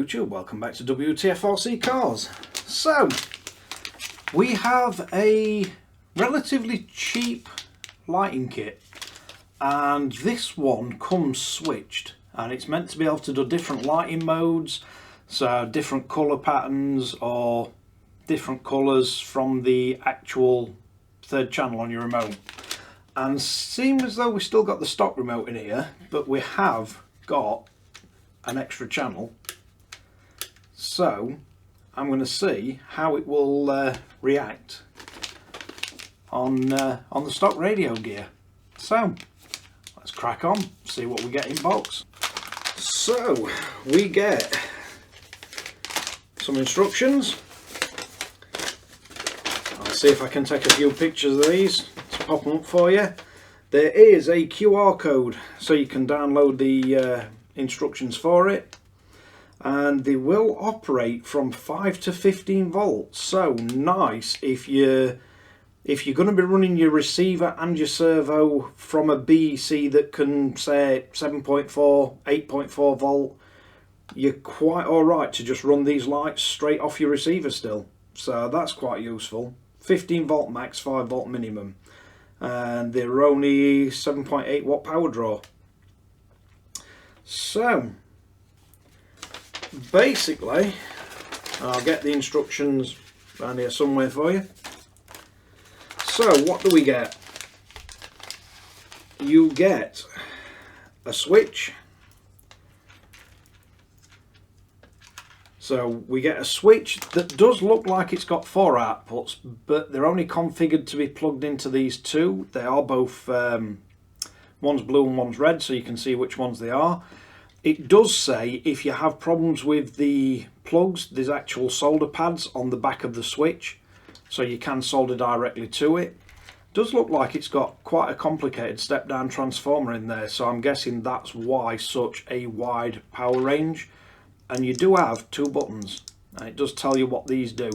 YouTube, welcome back to Wtf Rc Cars. So, we have a relatively cheap lighting kit, and this one comes switched, and it's meant to be able to do different lighting modes, so different colour patterns or different colours from the actual third channel on your remote. And seems as though we still got the stock remote in here, but we have got an extra channel. So I'm going to see how it will react on the stock radio gear. So let's crack on, see what we get in box. So we get some instructions. I'll see if I can take a few pictures of these to pop them up for you. There is a QR code so you can download the instructions for it, and they will operate from 5 to 15 volts. So nice if you're going to be running your receiver and your servo from a BEC that can say 7.4, 8.4 volt, you're quite alright to just run these lights straight off your receiver still. So that's quite useful. 15 volt max, 5 volt minimum, and they're only 7.8 watt power draw. So basically, I'll get the instructions around here somewhere for you. So what do we get? You get a switch. So we get a switch that does look like it's got 4 outputs, but they're only configured to be plugged into these two. They are both, one's blue and one's red, so you can see which ones they are. It does say if you have problems with the plugs, there's actual solder pads on the back of the switch, so you can solder directly to it. Does look like it's got quite a complicated step down transformer in there, so I'm guessing that's why such a wide power range. And you do have 2 buttons, and it does tell you what these do.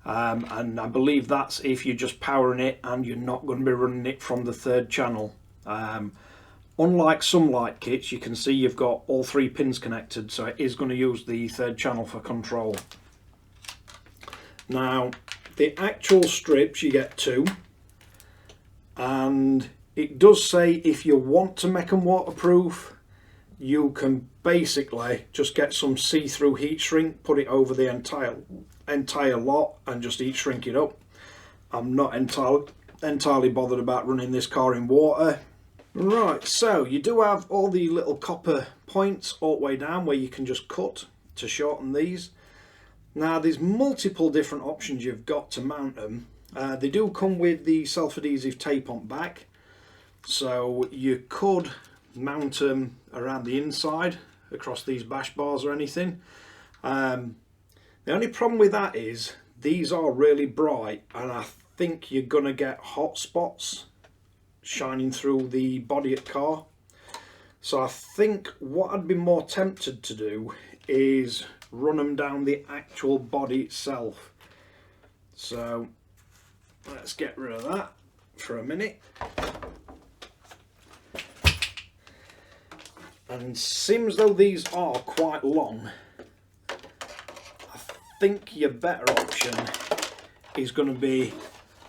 And I believe that's if you're just powering it and you're not going to be running it from the third channel. Unlike some light kits, you can see you've got all 3 pins connected, so it is going to use the third channel for control. Now, the actual strips, you get 2, and it does say if you want to make them waterproof, you can basically just get some see-through heat shrink, put it over the entire lot and just heat shrink it up. I'm not entirely bothered about running this car in water. Right, so you do have all the little copper points all the way down where you can just cut to shorten these. Now there's multiple different options you've got to mount them. They do come with the self-adhesive tape on back, so you could mount them around the inside across these bash bars or anything. The only problem with that is these are really bright, and I think you're gonna get hot spots shining through the body of the car. So I think what I'd be more tempted to do is run them down the actual body itself. So let's get rid of that for a minute. And seems though these are quite long, I think your better option is going to be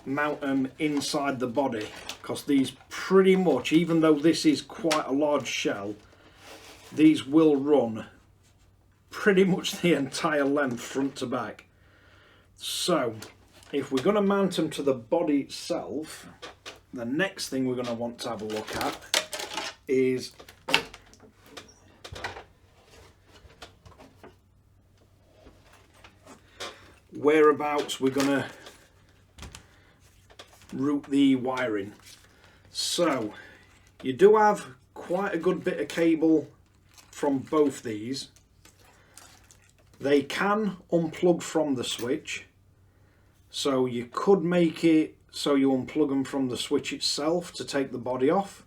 mount them inside the body, because these pretty much, even though this is quite a large shell, these will run pretty much the entire length front to back. So if we're going to mount them to the body itself, the next thing we're going to want to have a look at is whereabouts we're going to route the wiring. So you do have quite a good bit of cable from both these. They can unplug from the switch, so you could make it so you unplug them from the switch itself to take the body off,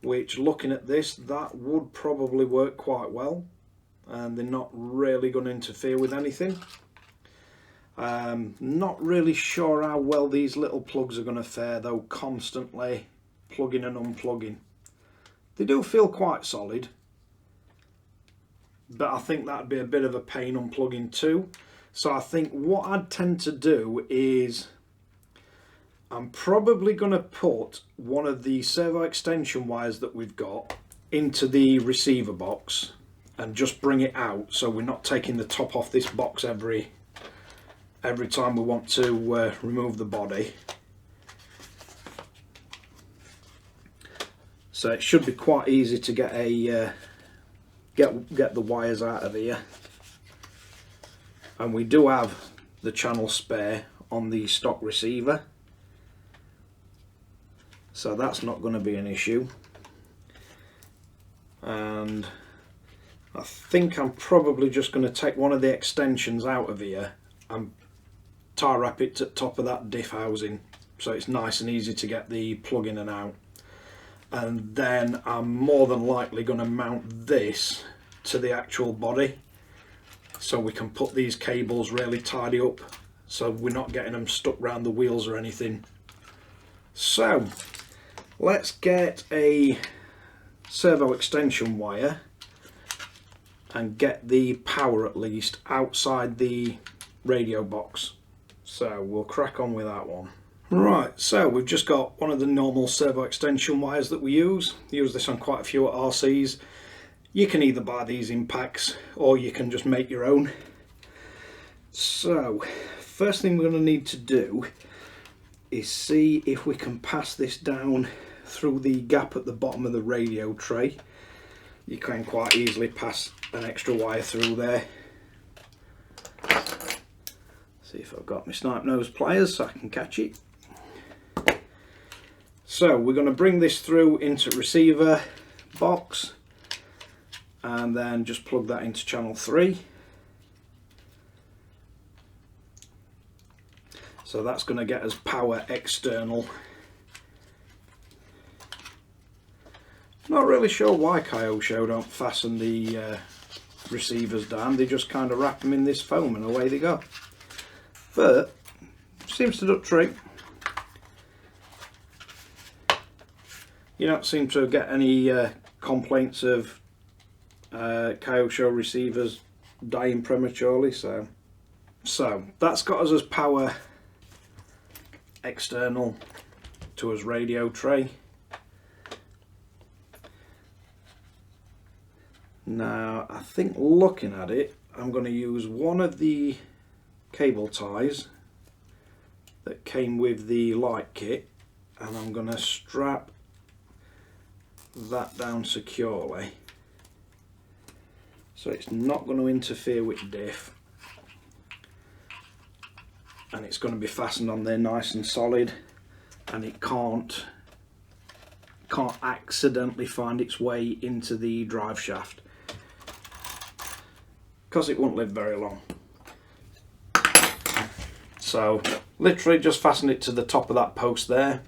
which, looking at this, that would probably work quite well, and they're not really going to interfere with anything. Not really sure how well these little plugs are going to fare though, constantly plugging and unplugging. They do feel quite solid. but I think that'd be a bit of a pain unplugging too. So I think what I'd tend to do is I'm probably going to put one of the servo extension wires that we've got into the receiver box and just bring it out, so we're not taking the top off this box every time we want to remove the body. So it should be quite easy to get a get the wires out of here, and we do have the channel spare on the stock receiver, so that's not going to be an issue. And I think I'm probably just going to take one of the extensions out of here and tie wrap it to the top of that diff housing, so it's nice and easy to get the plug in and out. And then I'm more than likely going to mount this to the actual body, so we can put these cables really tidy up, so we're not getting them stuck around the wheels or anything. So let's get a servo extension wire and get the power at least outside the radio box. So we'll crack on with that one. Right, so we've just got one of the normal servo extension wires that we use. Use this on quite a few at RCs. You can either buy these in packs or you can just make your own. So first thing we're going to need to do is see if we can pass this down through the gap at the bottom of the radio tray. You can quite easily pass an extra wire through there. See if I've got my snipe nose pliers so I can catch it. So we're going to bring this through into receiver box and then just plug that into channel 3. So that's going to get us power external. Not really sure why Kyosho don't fasten the receivers down. They just kind of wrap them in this foam and away they go. But seems to do the trick. You don't seem to get any complaints of Kyosho receivers dying prematurely, so that's got us as power external to his radio tray. Now I think looking at it, I'm going to use one of the cable ties that came with the light kit, and I'm going to strap that down securely so it's not going to interfere with diff, and it's going to be fastened on there nice and solid, and it can't accidentally find its way into the drive shaft, because it won't live very long. So literally just fasten it to the top of that post there,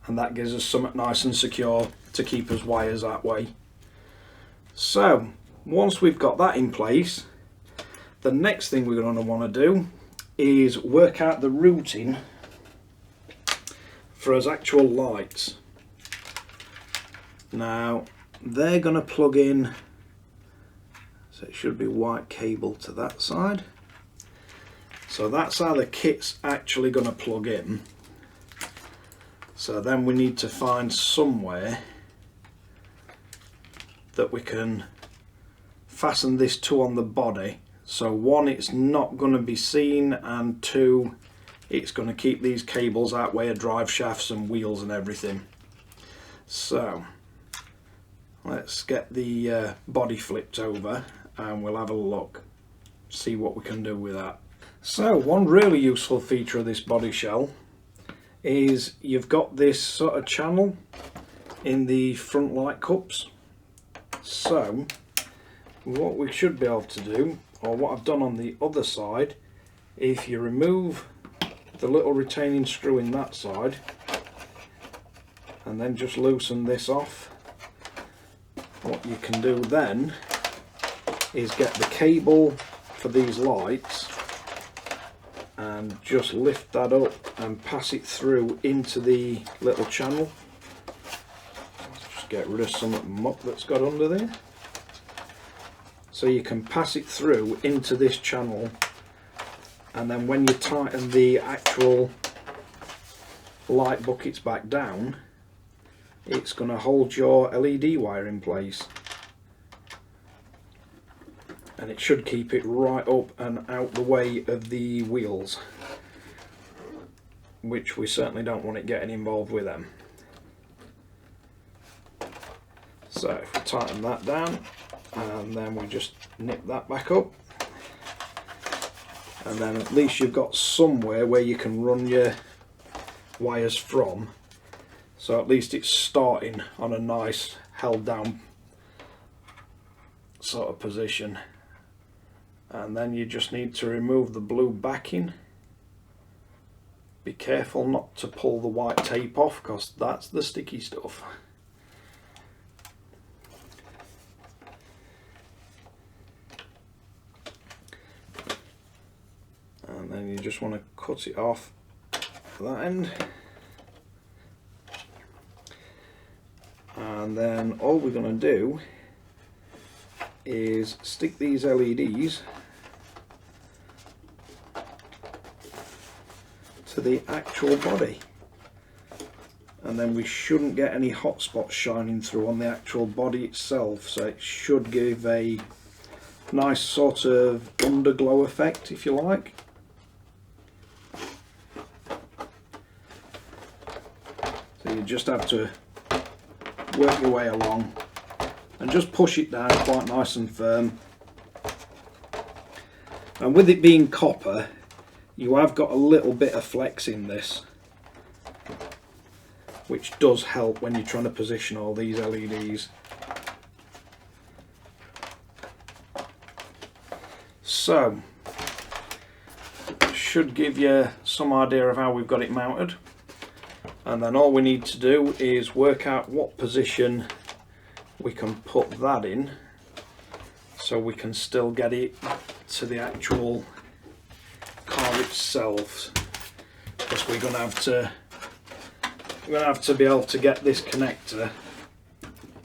and that gives us something nice and secure to keep us wires that way. So once we've got that in place, the next thing we're going to want to do is work out the routing for us actual lights. Now they're going to plug in, so it should be white cable to that side. So that's how the kit's actually going to plug in. So then we need to find somewhere that we can fasten this to on the body. So one, it's not going to be seen, and two, it's going to keep these cables out way of drive shafts and wheels and everything. So let's get the body flipped over and we'll have a look, see what we can do with that. So one really useful feature of this body shell is you've got this sort of channel in the front light cups. So what we should be able to do, or what I've done on the other side, if you remove the little retaining screw in that side and then just loosen this off, what you can do then is get the cable for these lights and just lift that up and pass it through into the little channel. Just get rid of some muck that's got under there. so you can pass it through into this channel, and then when you tighten the actual light buckets back down, it's going to hold your LED wire in place, and it should keep it right up and out the way of the wheels, which we certainly don't want it getting involved with them. So if we tighten that down, and then we just nip that back up, and then at least you've got somewhere where you can run your wires from, so at least it's starting on a nice held down sort of position. And then you just need to remove the blue backing. Be careful not to pull the white tape off, because that's the sticky stuff. And then you just want to cut it off that end. And then all we're going to do is stick these LEDs to the actual body, and then we shouldn't get any hot spots shining through on the actual body itself, so it should give a nice sort of underglow effect, if you like. So you just have to work your way along and just push it down quite nice and firm. And with it being copper, you have got a little bit of flex in this, which does help when you're trying to position all these LEDs. So, should give you some idea of how we've got it mounted, and then all we need to do is work out what position we can put that in, so we can still get it to the actual car itself, because we're going to have to be able to get this connector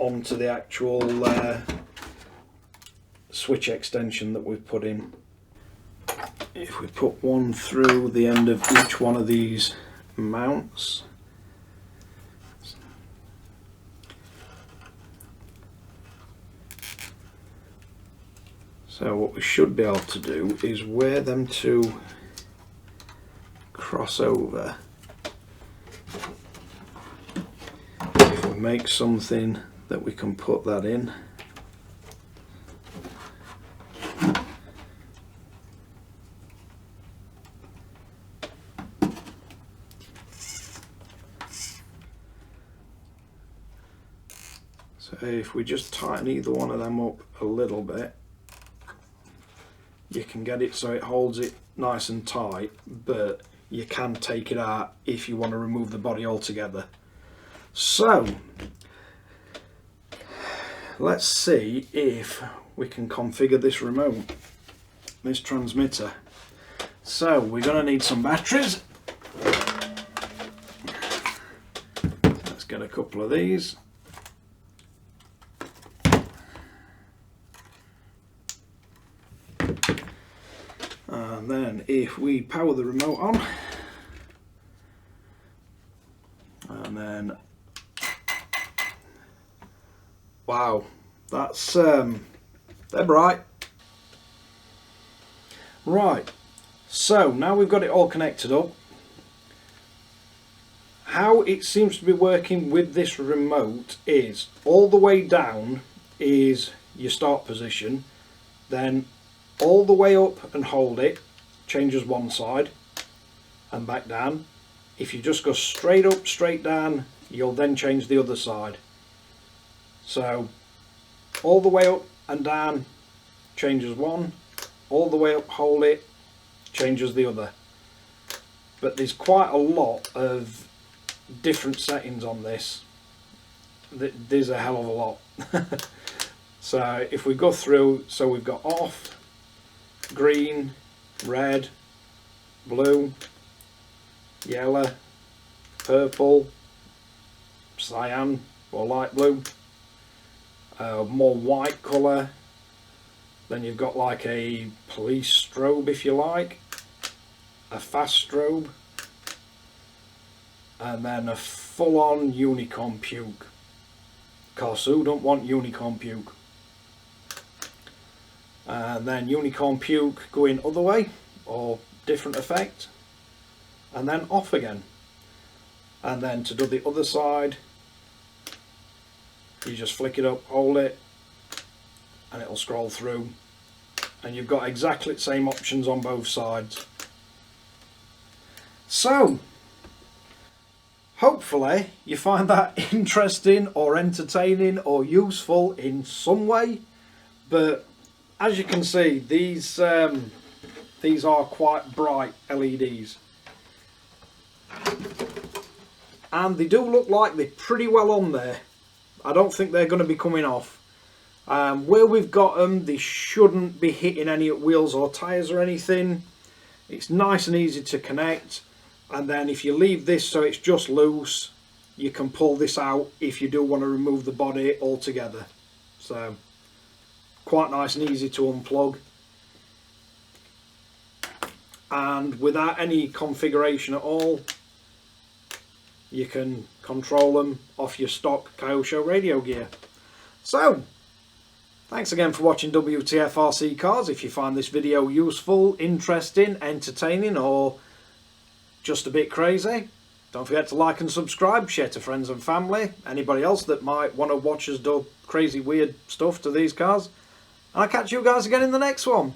onto the actual switch extension that we've put in. If we put one through the end of each one of these mounts, so what we should be able to do is wear them to cross over. If we make something that we can put that in, so if we just tighten either one of them up a little bit, you can get it so it holds it nice and tight, but you can take it out if you want to remove the body altogether. So let's see if we can configure this remote, this transmitter. So we're going to need some batteries. Let's get a couple of these. And then if we power the remote on, and then, wow, that's they're bright. Right, so now we've got it all connected up. How it seems to be working with this remote is all the way down is your start position, then all the way up and hold it changes one side and back down. If you just go straight up, straight down, you'll then change the other side. So all the way up and down changes one, all the way up, hold it, changes the other. But there's quite a lot of different settings on this. There's a hell of a lot. So if we go through, so we've got off, green, red, blue, yellow, purple, cyan or light blue, more white colour, Then you've got like a police strobe if you like, a fast strobe, and then a full-on unicorn puke. Cause who don't want unicorn puke? And then unicorn puke going other way, or different effect, and then off again. And then to do the other side, you just flick it up, hold it, and it'll scroll through, and you've got exactly the same options on both sides. So hopefully you find that interesting or entertaining or useful in some way. But as you can see, these are quite bright LEDs, and they do look like they're pretty well on there. I don't think they're going to be coming off. Where we've got them, they shouldn't be hitting any wheels or tyres or anything. It's nice and easy to connect, and then if you leave this so it's just loose, you can pull this out if you do want to remove the body altogether. So quite nice and easy to unplug, and without any configuration at all, you can control them off your stock Kyosho radio gear. So thanks again for watching WTF RC Cars. If you find this video useful, interesting, entertaining, or just a bit crazy, don't forget to like and subscribe, share to friends and family, anybody else that might want to watch us do crazy weird stuff to these cars. I'll catch you guys again in the next one.